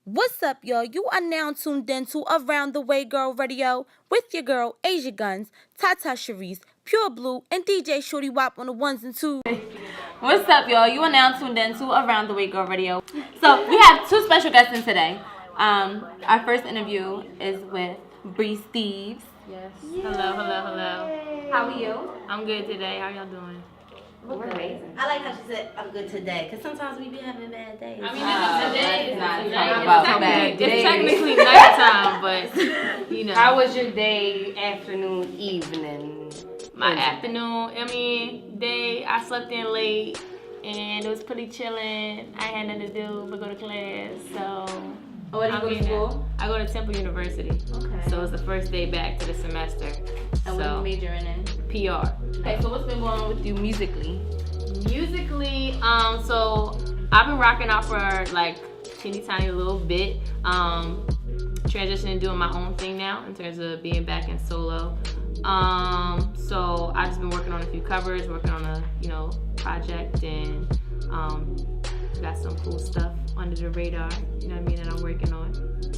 What's up, y'all? You are now tuned in to Around the Way Girl Radio with your girl, Asia Guns, Tata Sharice, Pure Blue, and DJ Shorty Wop on the ones and twos. What's up, y'all? You are now tuned in to Around the Way Girl Radio. So, we have two special guests in today. Our first interview is with Bree Steves. Yes. Yay. Hello. How are you? I'm good today. How y'all doing? We're amazing. I like how she said, I'm good today, because sometimes we be having bad days. I mean, today is not today. talking about bad days. It's technically nighttime, but, you know. How was your day, afternoon, evening? My afternoon, day, I slept in late, and it was pretty chilling. I had nothing to do but go to class, so. Oh, where do you go to school? I go to Temple University. Okay. So it's the first day back to the semester. And what are you majoring in? PR. Okay, so what's been going on with you musically? Musically, so I've been rocking out for like teeny tiny little bit. Transitioning, doing my own thing now in terms of being back in solo. So I've just been working on a few covers, working on a project, and got some cool stuff under the radar. You know what I mean? That I'm working on.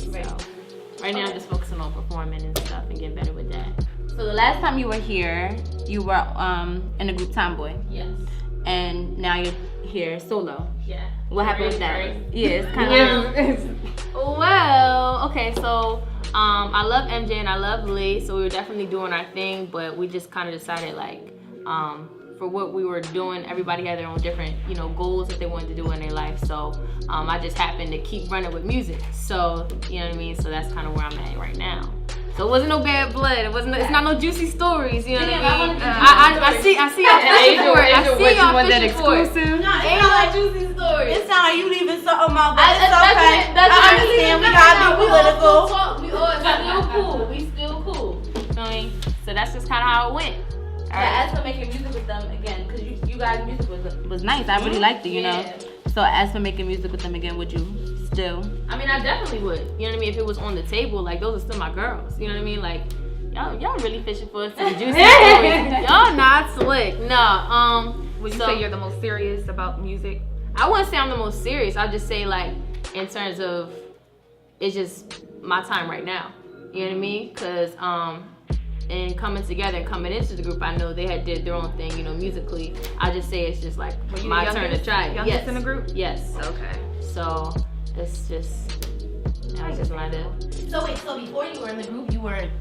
Right. So right now I'm just focusing on performing and stuff and getting better with that. So the last time you were here, you were in the group Tomboy. Yes. And now you're here solo. Yeah. What happened with that? Right? Yeah, it's kind of Well, okay, so I love MJ and I love Lee, so we were definitely doing our thing, but we just kind of decided for what we were doing, everybody had their own different, goals that they wanted to do in their life. So I just happened to keep running with music. So, you know what I mean? So that's kind of where I'm at right now. So it wasn't no bad blood. It's not no juicy stories. You know what I mean? I see y'all fishing for it. I see y'all fishing for it. No, Ain't no juicy stories. It sounds like you leaving something out, but it's okay. That's I understand. We gotta be political. We still cool. You know what I mean? So that's just kind of how it went. Yeah, as for making music with them again, because you guys' music was nice. I really liked it, you know. So as for making music with them again, would you still? I mean, I definitely would. You know what I mean? If it was on the table, like those are still my girls. You know what I mean? Like y'all really fishing for some juicy stories. Y'all not slick. No. Would you say you're the most serious about music? I wouldn't say I'm the most serious. I'll just say like in terms of it's just my time right now. You know what I mean? Because and coming together and coming into the group, I know they had did their own thing, musically. I just say it's just like my turn to try it. Youngest in the group? Yes. Okay. So it's just that's just my deal. So wait, so before you were in the group, you weren't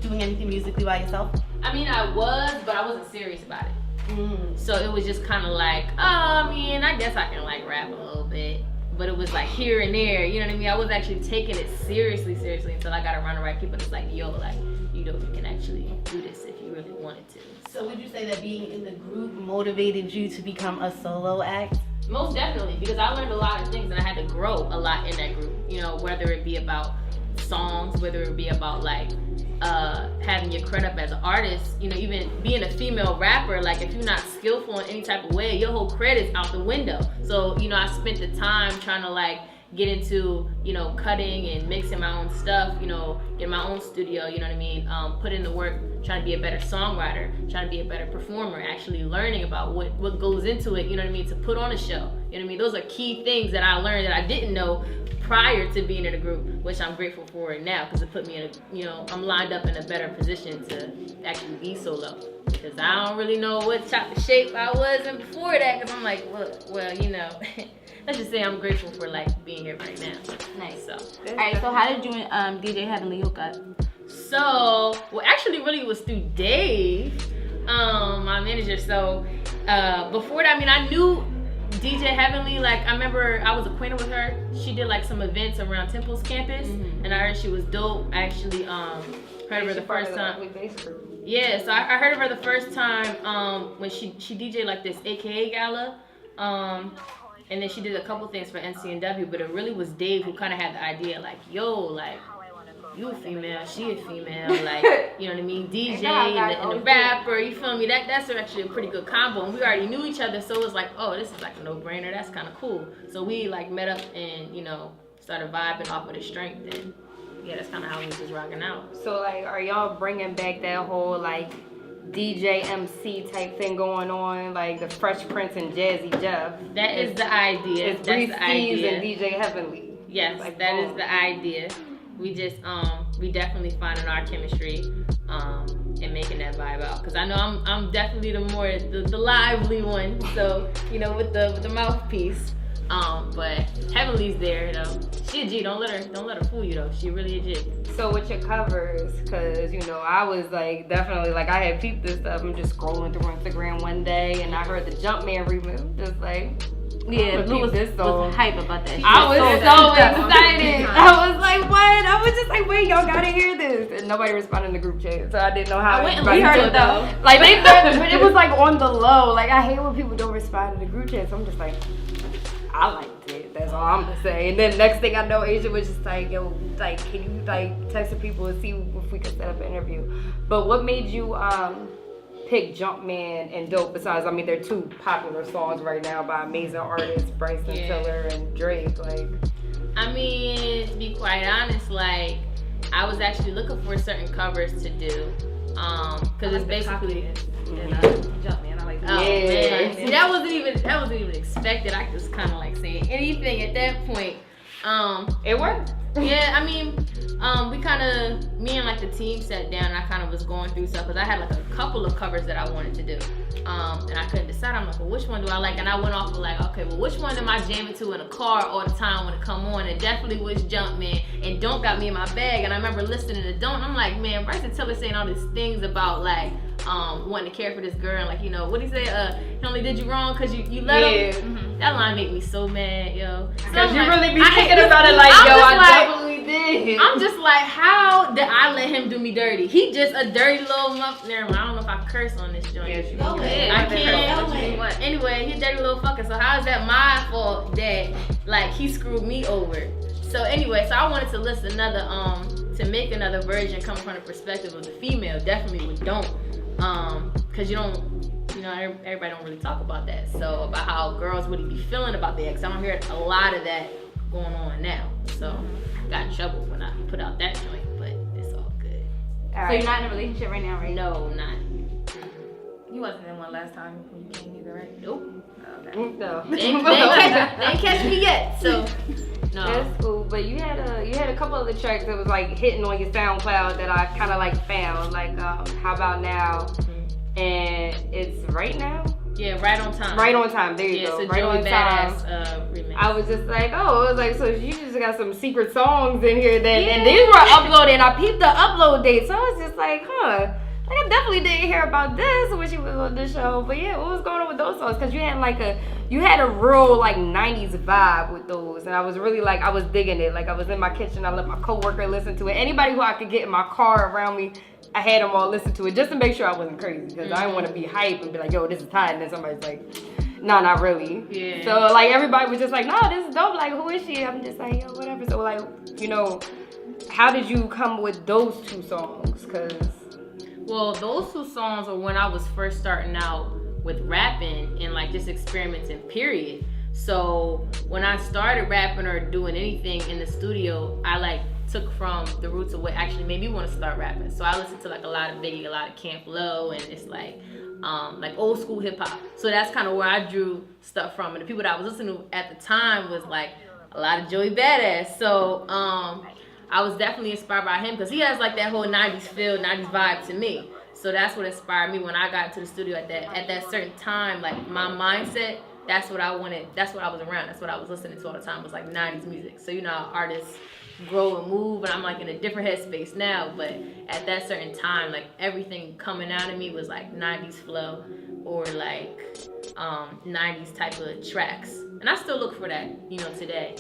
doing anything musically by yourself? I mean, I was, but I wasn't serious about it. So it was just kind of like, I guess I can like rap a little bit. But it was like here and there, you know what I mean? I was actually taking it seriously until I got around the right people. It's like, yo, like, you can actually do this if you really wanted to. So would you say that being in the group motivated you to become a solo act? Most definitely, because I learned a lot of things and I had to grow a lot in that group. Whether it be about songs, whether it be about like having your credit up as an artist, even being a female rapper, like if you're not skillful in any type of way, your whole credit's out the window. So, I spent the time trying to like get into, cutting and mixing my own stuff, in my own studio, you know what I mean? Put in the work, trying to be a better songwriter, trying to be a better performer, actually learning about what goes into it, you know what I mean, to put on a show. You know what I mean? Those are key things that I learned that I didn't know prior to being in a group, which I'm grateful for it now, because it put me in I'm lined up in a better position to actually be solo. Because I don't really know what type of shape I was in before that, because I'm like, well, let's just say I'm grateful for like being here right now. Nice. So. Alright, so how did you and DJ Heavenly hook up? So, actually really it was through Dave, my manager. So, before that, I knew DJ Heavenly, like I remember I was acquainted with her. She did like some events around Temple's campus, and I heard she was dope. I actually heard of her the first time. Yeah, so I heard of her the first time when she DJed like this AKA gala, and then she did a couple things for NCNW, but it really was Dave who kind of had the idea, like, yo, like, you a female, she a female, like, you know what I mean, DJ and the rapper, you feel me, that's actually a pretty good combo, and we already knew each other, so it was like, oh, this is like a no-brainer, that's kind of cool. So we like met up and, started vibing off of the strength, and yeah, that's kind of how we was just rocking out. So like, are y'all bringing back that whole like DJ MC type thing going on, like the Fresh Prince and Jazzy Jeff? That is the idea. It's Bree Steves and DJ Heavenly. Yes, Like, that boom. is the idea. We just we definitely finding our chemistry and making that vibe out. Cause I know I'm definitely the lively one. So you know with the mouthpiece. But Heavenly's there, you know. She a G. Don't let her fool you though. She really a G. So with your covers, cause you know I was like definitely like I had peeped this stuff. I'm just scrolling through Instagram one day and I heard the Jumpman remix. Just like Yeah, Blue was this song. hype about that shit. I was so that excited. I was like, what? I was just like, wait, y'all gotta hear this. And nobody responded in the group chat, so I didn't know how. I went and everybody listened to felt. it though. Like they thought, but it was like on the low. Like I hate when people don't respond to the group chat. So I'm just like, I liked it. That's all I'm gonna say. And then next thing I know, Asia was just like, yo, like, can you like text the people and see if we could set up an interview? But what made you pick Jumpman and Dope? Besides, I mean, they're two popular songs right now by amazing artists, Bryson Tiller and Drake. Like, I mean, to be quite honest, like I was actually looking for certain covers to do, because it's basically. Jumpman. I like that. Oh Yeah. man, see, that wasn't even expected. I was kind of like saying anything at that point. it worked. Yeah, I mean, me and like the team sat down and I kind of was going through stuff because I had like a couple of covers that I wanted to do. And I couldn't decide. I'm like, well, which one do I like? And I went off of like, okay, well, which one am I jamming to in a car all the time when it come on? And definitely was Jumpman. And Don't got me in my bag. And I remember listening to Don't. And I'm like, man, Bryson Tiller saying all these things about like wanting to care for this girl. And like, you know, what he say? He only did you wrong because you let him. Mm-hmm. That line made me so mad, yo. Because you like, really be thinking about it like, yo, I definitely did. I'm just like, how did I let him do me dirty? He just a dirty little muff. Never mind, I don't know if I curse on this joint. Yes, you Go can. ahead. I can't. Go ahead. What? Anyway, he a dirty little fucker. So how is that my fault that like he screwed me over? So anyway, so I wanted to list another to make another version coming from the perspective of the female. Definitely with Don't, because you know, everybody don't really talk about that. So about how girls really be feeling about the ex. I don't hear a lot of that going on now. So I got in trouble when I put out that joint, but it's all good. All So you're not in a relationship right now, right? No, not. You wasn't in one last time when you came either, right? Nope. Okay. No. They ain't catch me yet. So no. That's cool, but you had a couple of the tracks that was like hitting on your SoundCloud that I kind of like found, like How About Now, and it's Right Now. Yeah, Right on Time. Right on Time. There you go. It's a Right Joey on Time. Badass remix. I was just like, oh, I was like, so you just got some secret songs in here that, and these were uploaded. And I peeped the upload date, so I was just like, huh. Like I definitely didn't hear about this when she was on the show, but yeah, what was going on with those songs? Because you had a real like 90s vibe with those, and I was really like, I was digging it. Like I was in my kitchen, I let my coworker listen to it. Anybody who I could get in my car around me, I had them all listen to it just to make sure I wasn't crazy, because I didn't want to be hype and be like, yo, this is hot, and then somebody's like, no, not really. Yeah. So like everybody was just like, no, this is dope. Like who is she? I'm just like, yo, whatever. So like, you know, how did you come with those two songs? Cause Well, those two songs were when I was first starting out with rapping and like just experimenting, period. So when I started rapping or doing anything in the studio, I like took from the roots of what actually made me want to start rapping. So I listened to like a lot of Biggie, a lot of Camp Lo, and it's like old school hip hop. So that's kind of where I drew stuff from. And the people that I was listening to at the time was like a lot of Joey Badass. So I was definitely inspired by him because he has like that whole 90s feel, 90s vibe to me. So that's what inspired me when I got into the studio at that certain time. Like my mindset, that's what I wanted. That's what I was around. That's what I was listening to all the time, was like 90s music. So you know how artists grow and move, and I'm like in a different headspace now. But at that certain time, like everything coming out of me was like 90s flow or like 90s type of tracks. And I still look for that, you know, today.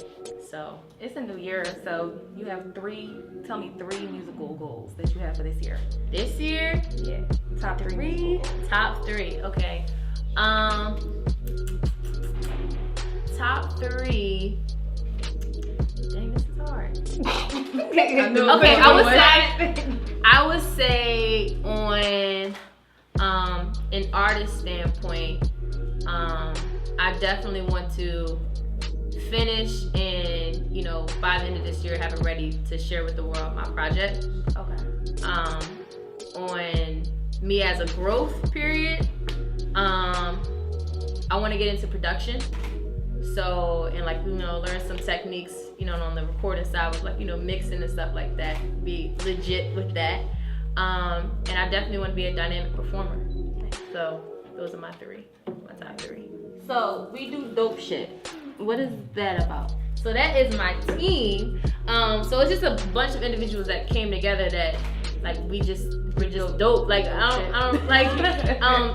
So It's a new year, so you have tell me three musical goals that you have for this year. this year, Yeah. Top three. top three. Okay. Top three. Dang, this is hard. Okay, I would say on an artist standpoint, I definitely want to finish and, you know, by the end of this year have it ready to share with the world my project. Okay. On me as a growth period, I want to get into production. So, and like, you know, learn some techniques, you know, on the recording side with like, you know, mixing and stuff like that. Be legit with that. And I definitely want to be a dynamic performer. So those are my top 3. So we do dope shit. What is that about? So that is my team. So it's just a bunch of individuals that came together that like we're just dope. Like I don't like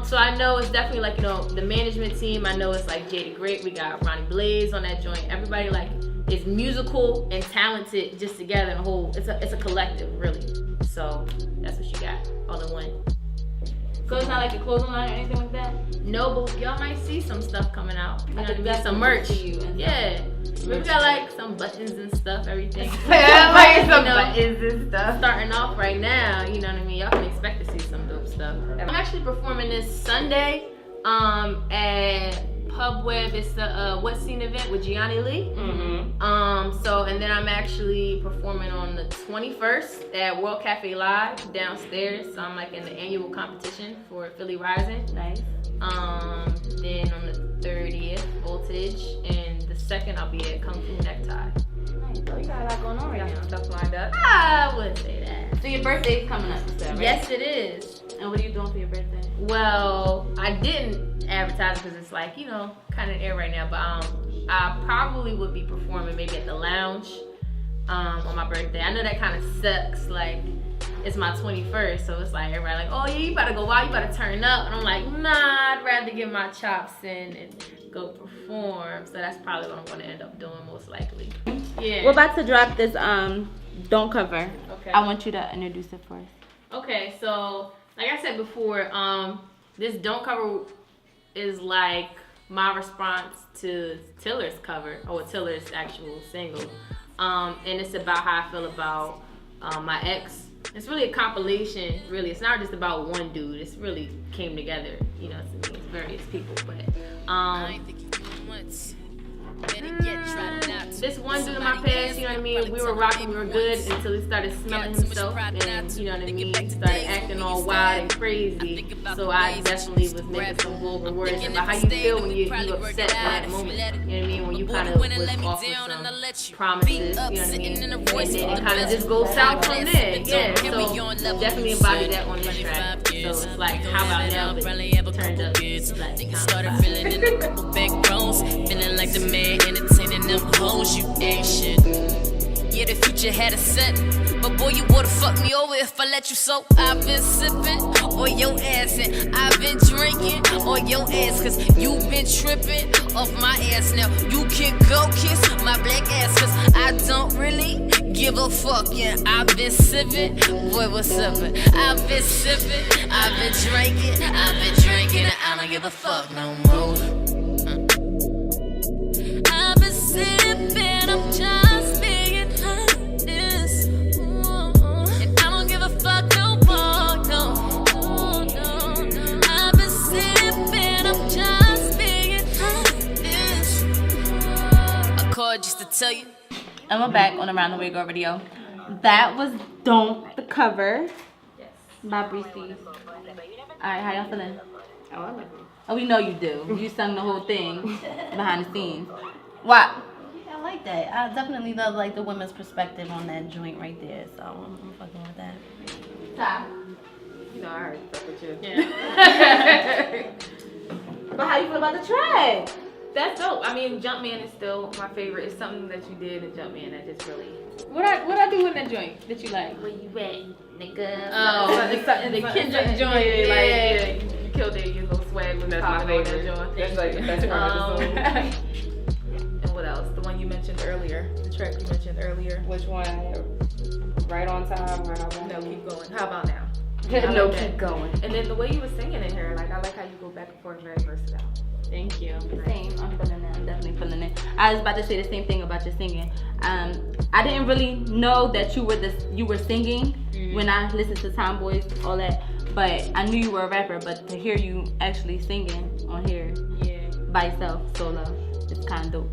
so I know it's definitely like, you know, the management team. I know it's like Jada Great. We got Ronnie Blaze on that joint. Everybody like is musical and talented just together in a whole. It's a collective really. So that's what you got all in one. So it's not like a clothing line or anything like that? No, but y'all might see some stuff coming out. You know what I mean? definitely Some merch. see you and Yeah. We got like some buttons and stuff, everything. Yeah, like some You know, buttons and stuff. starting off right now, you know what I mean? Y'all can expect to see some dope stuff. I'm actually performing this Sunday at PubWeb. It's the What Scene event with Gianni Lee. So, and then I'm actually performing on the 21st at World Cafe Live downstairs. So I'm like in the annual competition for Philly Rising. Nice. Then on the 30th, Voltage, and the 2nd I'll be at Kung Fu Necktie. Nice. So you got a lot going on right now. Stuff lined up. I wouldn't say that. So your birthday's coming up, you said, right? Yes, it is. And what are you doing for your birthday? Well, I didn't advertise because it's like, you know, kind of in the air right now. But I probably would be performing maybe at the lounge on my birthday. I know that kind of sucks. Like, it's my 21st, so it's like everybody like, oh yeah, you better go out, you better turn up. And I'm like, nah, I'd rather get my chops in and go perform. So that's probably what I'm going to end up doing most likely. Yeah. We're about to drop this Don't Cover. Okay. I want you to introduce it for us. Okay, so like I said before, this Don't Cover is like my response to Tiller's cover, or Tiller's actual single. And it's about how I feel about my ex. It's really a compilation, really. It's not just about one dude. It's really came together, you know, to me, it's various people. But this one dude in my past, you know what I mean, we were rocking, we were good until he started smelling himself and, you know what I mean, started acting all wild and crazy. So I definitely was making some vulgar words about how you feel when you upset in that moment. You know what I mean, when you kind of was off with some promises, you know what I mean, and then it kind of just goes south from there. Yeah, so definitely embody that on this track. So it's like, how about now, but turned up like Started feeling in a couple back rows, feeling like the man entertaining them hoes, you ain't shit. Yeah, the future had a set, but boy, you would've fucked me over if I let you. So I've been sipping on your ass, and I've been drinking on your ass, cause you been tripping off my ass. Now you can go kiss my black ass, cause I don't really give a fuck. Yeah, I've been sipping, boy, what's up? I've been sipping, I've been drinking, and I don't give a fuck no more. I've been sipping, I'm just being honest, and I don't give a fuck no more, no. I've been sipping, I'm just being honest. I called just to tell you. And we're back on Around the Way Girl Radio. That was Don't the Cover by Breezy. Alright, how y'all feeling? Oh, I love it. Oh, we know you do. You sung the whole thing behind the scenes. What? I like that. I definitely love like the women's perspective on that joint right there. So I'm fucking with that. Ty. You know, I already fuck with you. Yeah. But how you feel about the track? That's dope. I mean, Jumpman is still my favorite. It's something that you did in Jumpman that just really. What I do in that joint that you like? Where you at, nigga? Oh, the Kendrick joint. Yeah, you killed it. Your little swag was popping on that joint. That's like the best part of the song. And what else? The one you mentioned earlier. The track you mentioned earlier. Which one? Right on time or how about No, keep going. How about now? No, like keep that. going. And then the way you were singing in here, like I like how you go back and forth, very versatile. Thank you. Same. I'm feeling it. I'm definitely feeling it. I was about to say the same thing about your singing. I didn't really know that you were singing when I listened to Tomboys, all that. But I knew you were a rapper. But to hear you actually singing on here by yourself, solo, it's kind of dope.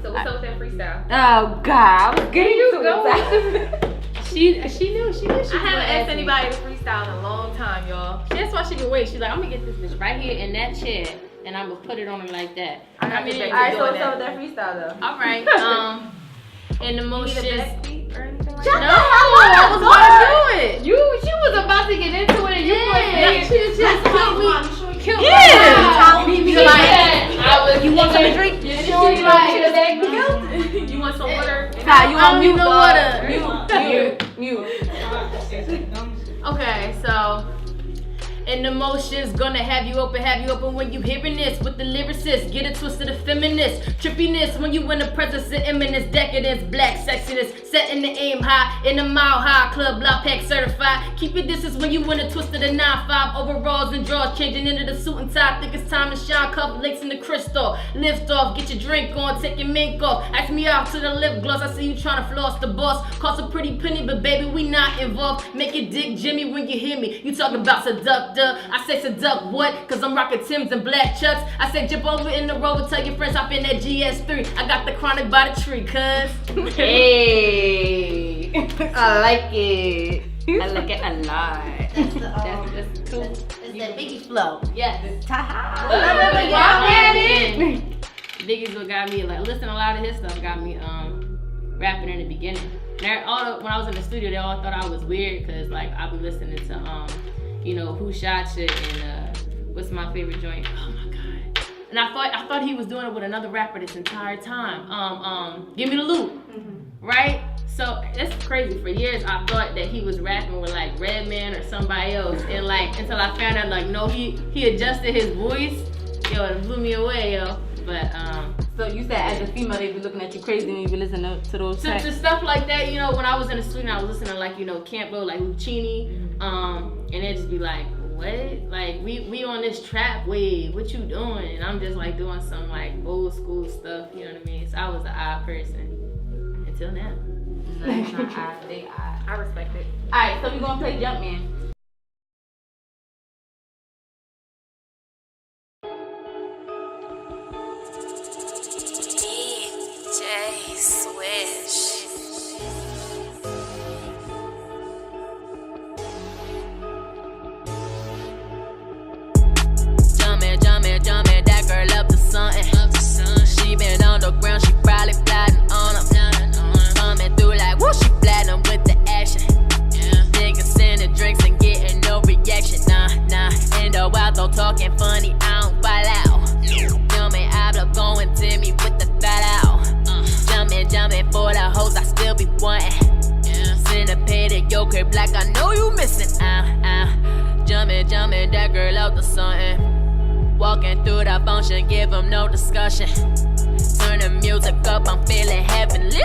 So what's up with that freestyle? Oh God, I was getting to it. She knew. I haven't asked anybody to freestyle in a long time, y'all. That's why she been waiting. She's like, I'm gonna get this bitch right here in that chair, and and I'm gonna put it on her like that. I got mean, the Alright, so doing what's up that. with that freestyle though? all right. In the motions. Need a backbeat or anything like No, that? I was gonna do it. She was about to get into it and you Yeah, was she just killed me. Killed Yeah. me. You want some to drink? You want some water? Ty, you on mute, no dog. water. Mute. Okay, so in the motions, gonna have you open when you hearing this with the lyricist. Get it twisted, the feminist trippiness when you in the presence of imminence, decadence, black sexiness, setting the aim high in the mile high club, block pack certified. Keep your distance when you in the twisted the 9-5 overalls and drawers, changing into the suit and tie. Think it's time to shine, cup links in the crystal. Lift off, get your drink on, take your mink off. Ask me out to the lip gloss. I see you trying to floss the boss. Cost a pretty penny, but baby, we not involved. Make it dick Jimmy when you hear me. You talk about seductor. I say seduct what? Cause I'm rocking Timbs and black chucks. I say jump over in the Rover, tell your friends hop in that GS3. I got the chronic by the tree, cuz. Hey, I like it. I like it a lot. That's the, That's cool. it's that Biggie flow. Yes. Biggie's what got me like listen. A lot of his stuff got me rapping in the beginning. When I was in the studio, they all thought I was weird because like I be listening to Who Shot Shit and what's my favorite joint? Oh my god! And I thought he was doing it with another rapper this entire time. Give Me the Loot, right? So that's crazy. For years I thought that he was rapping with like Redman or somebody else, and like until I found out like no, he adjusted his voice. Yo, it blew me away, yo. But So you said as a female they be looking at you crazy when you be listening to those tracks. to stuff like that, when I was in the studio, I was listening to like Campo, like Lucchini, and it just be like, what? Like we on this trap wave, what you doing? And I'm just like doing some like old school stuff, you know what I mean? So I was an odd person until now. No, it's not odd. They odd. I respect it. Alright, so we gonna play Jumpman. DJ Swish. Jumpin', that girl up to something. She been on the ground, she probably plotting on him. Coming through like, woo, she platinum with the action. Niggas sending drinks and getting no reaction. Nah, in the wild, though talking funny, I don't fall out. Jumpin', hablo going to me with the thought out. Jumpin' for the hoes, I still be wantin'. Send a pay to your crib like I know you missing. Jumpin', that girl out to something. Walking through the function, give them no discussion. Turn the music up, I'm feeling heavenly.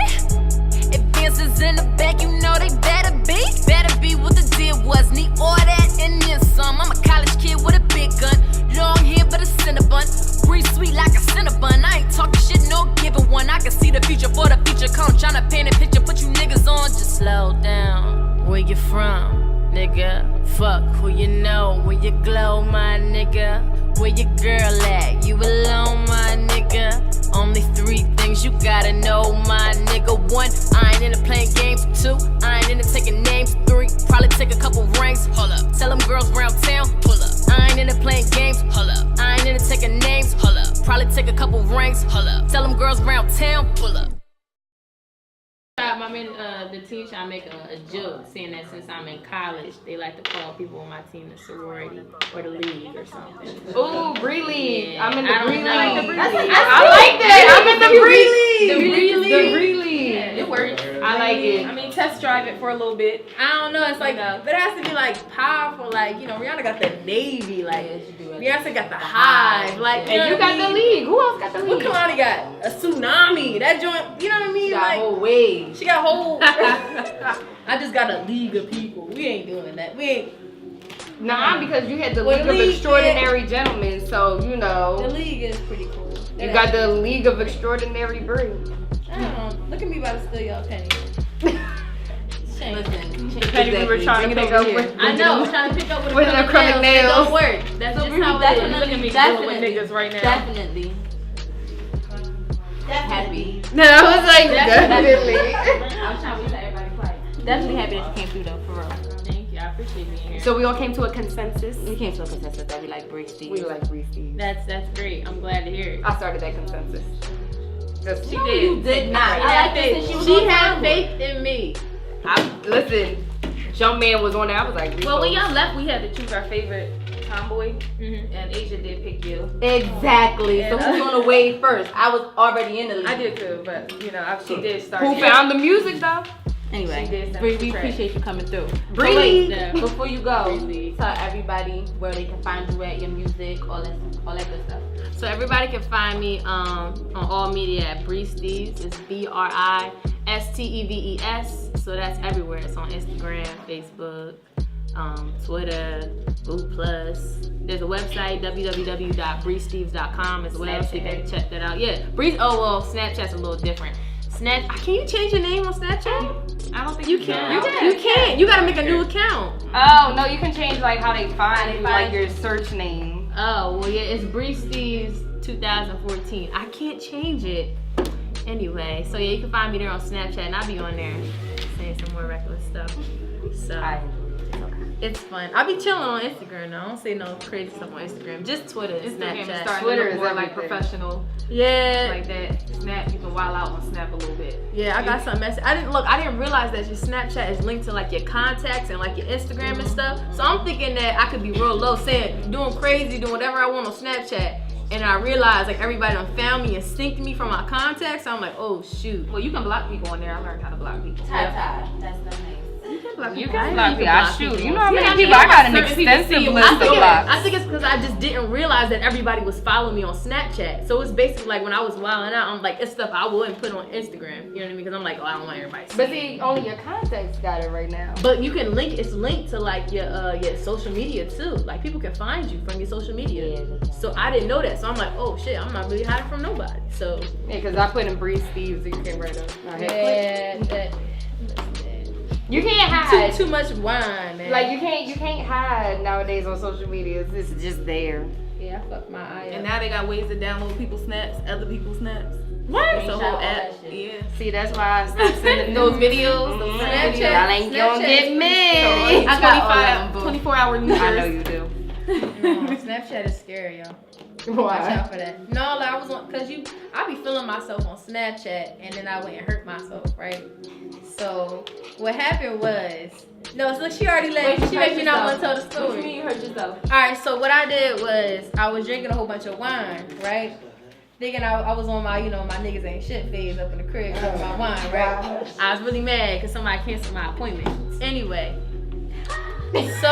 If Vince is in the back, you know they better be. Better be what the deal was. Need all that and then some. I'm a college kid with a big gun. Long hair but a cinnabon. Breathe sweet like a cinnabon. I ain't talking shit, no giving one. I can see the future for the future. Come tryna paint a picture, put you niggas on. Just slow down. Where you from, nigga? Fuck who you know. Where you glow, my nigga? Where your girl at? You alone, my nigga? Only 3 things you gotta know, my nigga. 1, I ain't into playing games. 2, I ain't into taking names. 3, probably take a couple rings. Hold up. Tell them girls round town. Pull up. I ain't into playing games. Hold up. I ain't into taking names. Hold up. Probably take a couple rings. Hold up. Tell them girls round town. Pull up. The team trying to make a joke saying that since I'm in college, they like to call people on my team the sorority or the league or something. Ooh, Bree League. Yeah, I'm in the I don't Bree know. League. I like that. I'm in the Bree League. The Bree League. The Bree League. Yeah, it works. I like it. I mean, test drive it for a little bit. I don't know. It's like, but it has to be like powerful. Like, Rihanna got the Navy. Like, Beyonce got the Hive. Like, And you got the league. Who else got the What league? Kalani got? A tsunami. That joint, you know what I mean? Got Like, a whole wave. she got a whole. I just got a league of people. We ain't doing that. We ain't. Nah, because you had the Well, League the of league, Extraordinary Gentlemen, so The league is pretty cool. You got the League of Extraordinary Bree. I don't know. Look at me about to steal y'all penny. Shame. Listen, Penny we were trying to pick up with. I know. I'm trying to pick up with With acrylic acrylic nails. It nails. don't work. That's just how it is. Look at me dealing with niggas right now. Definitely. Happy. No, I was like, Definitely. definitely. I was trying to wait till everybody quiet. Definitely happy that you came through though, for real. Thank you. I appreciate being here. So we all came to a consensus. We came to a consensus that we like Bree Steve. We like Bree Steve. That's great. I'm glad to hear it. I started that consensus. Just She No, did. you did not. She I had like this faith. since she was She on had Time faith in me. listen, Jumpman was on there. I was like, Well, when y'all left, we had to choose our favorite tomboy, Mm-hmm. and Asia did pick you. Exactly. So Yeah. who's gonna wave first? I was already in the lead. I did too, but she did start. who found the music though? She Anyway, did send Bree, the we track. appreciate you coming through. Bree. So wait, Yeah. before you go, Bree. tell everybody where they can find you at, your music, all that good stuff. So everybody can find me on all media at Bree Steves. It's BRISTEVES. So that's everywhere. It's on Instagram, Facebook, Twitter, Google Plus. There's a website, www.breesteves.com as well, so you can check that out. Yeah, Bree. Oh well, Snapchat's a little different. Can you change your name on Snapchat? I don't think You can't. You can't. You gotta make a new account. Oh no, you can change like how they find you, like find your search name. Oh well, yeah, it's Bree Steves 2014. I can't change it. Anyway, so yeah, you can find me there on Snapchat, and I'll be on there saying some more reckless stuff. So it's fun. I'll be chilling on Instagram though. I don't say no crazy stuff on Instagram. Just Twitter, Instagram is Snapchat. starting Twitter to is look more like everything. professional, Yeah, like that. Snap, you can wild out on Snap a little bit. yeah. I got some message. I didn't realize that your Snapchat is linked to like your contacts and like your Instagram and stuff. So I'm thinking that I could be real low, saying doing crazy, doing whatever I want on Snapchat. And I realized like everybody done found me and synced me from my contacts. So I'm like, oh shoot. Well, you can block people on there. I learned how to block people. Tata, that's the name. You I can didn't block even people. block Shoot, people. you know how many Yeah, people? I got an certain people extensive see- list of blocks. I think it's because I just didn't realize that everybody was following me on Snapchat. So it's basically like when I was wilding out, I'm like, it's stuff I wouldn't put on Instagram. You know what I mean? Because I'm like, oh, I don't want everybody to see. But see, only your contacts got it right now. But you can link. It's linked to like your social media too. Like people can find you from your social media. So I didn't know that. So I'm like, oh shit, I'm not really hiding from nobody. So Yeah, because I put in Bree Steves, so you can write up. You can't hide. too much wine, man. Like you can't hide nowadays on social media. It's just there. yeah, I fucked my eye And up. now they got ways to download people's snaps, other people's snaps. What? It's a Screenshot whole all app. that shit. Yeah. See, that's why I stopped sending those videos. Those Snapchat. Y'all ain't gonna Snapchat. get me. I got all of them, boo. 24-hour news. I know you do. No, Snapchat is scary, y'all. Watch Why? out for that. No, like I was on, cause I be feeling myself on Snapchat, and then I went and hurt myself, right? So what happened was, no, so she already left. She made me not want to tell the What story. you mean you hurt yourself? All right, so what I did was I was drinking a whole bunch of wine, right? Thinking I was on my, my niggas ain't shit phase up in the crib drinking my wine, right? I was really mad because somebody canceled my appointment. Anyway, so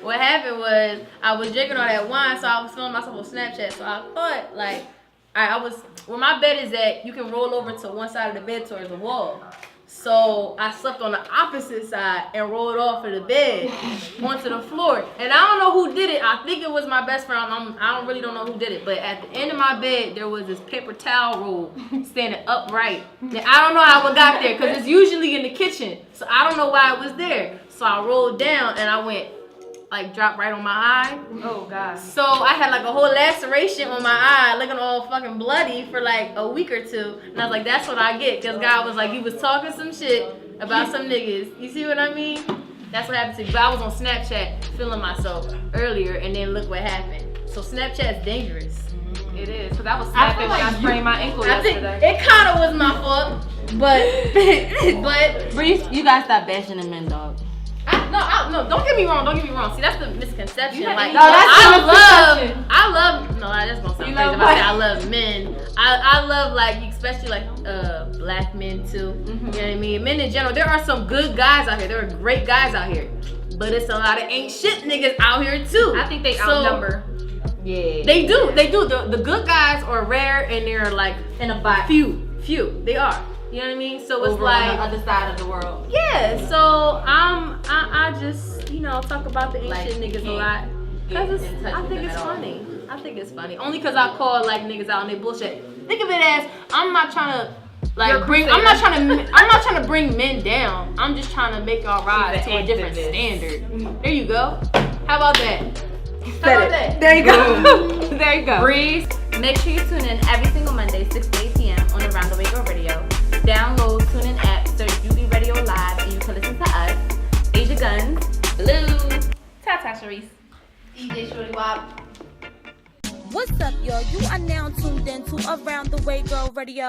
what happened was I was drinking all that wine, so I was feeling myself on Snapchat. So I thought like, I was where my bed is at. You can roll over to one side of the bed towards the wall. So I slept on the opposite side and rolled off of the bed onto the floor. And I don't know who did it. I think it was my best friend. I really don't know who did it. But at the end of my bed, there was this paper towel roll standing upright. Now, I don't know how it got there because it's usually in the kitchen. So I don't know why it was there. So I rolled down and I went, dropped right on my eye. Oh, God. So I had like a whole laceration on my eye, looking all fucking bloody for like a week or two. And I was like, that's what I get. Because God was like, he was talking some shit about some niggas. You see what I mean? That's what happened to me. But I was on Snapchat feeling myself earlier, and then look what happened. So Snapchat's dangerous. It is. Because I was snapping when I sprained my ankle I think yesterday. it kind of was my fault. But Bree, you gotta stop bashing the men, dog. No, don't get me wrong. See, that's the misconception. Like, No, that's the misconception. I love. No, that's gonna sound crazy. If I say I love men. I love especially black men too. You know what I mean? Men in general. There are some good guys out here. There are great guys out here, but it's a lot of ain't shit niggas out here too. I think they outnumber. Yeah. They do. The good guys are rare, and they're like in a box. few. They are. You know what I mean? So it's Over like on the other side of the world. yeah, so I just talk about the ain't Like, shit niggas a can't lot get because in touch I with think them it's at all. funny. I think it's funny only because I call niggas out on their bullshit. Think of it as I'm not trying to I'm not trying to bring men down. I'm just trying to make y'all rise to a different standard. There you go. How about that? There you go. There you go. Bree. Make sure you tune in every single Monday, 6 to 8 p.m. on Around the Way Girl Radio. Download TuneIn app, search You are now tuned in to Around the Way Girl Radio.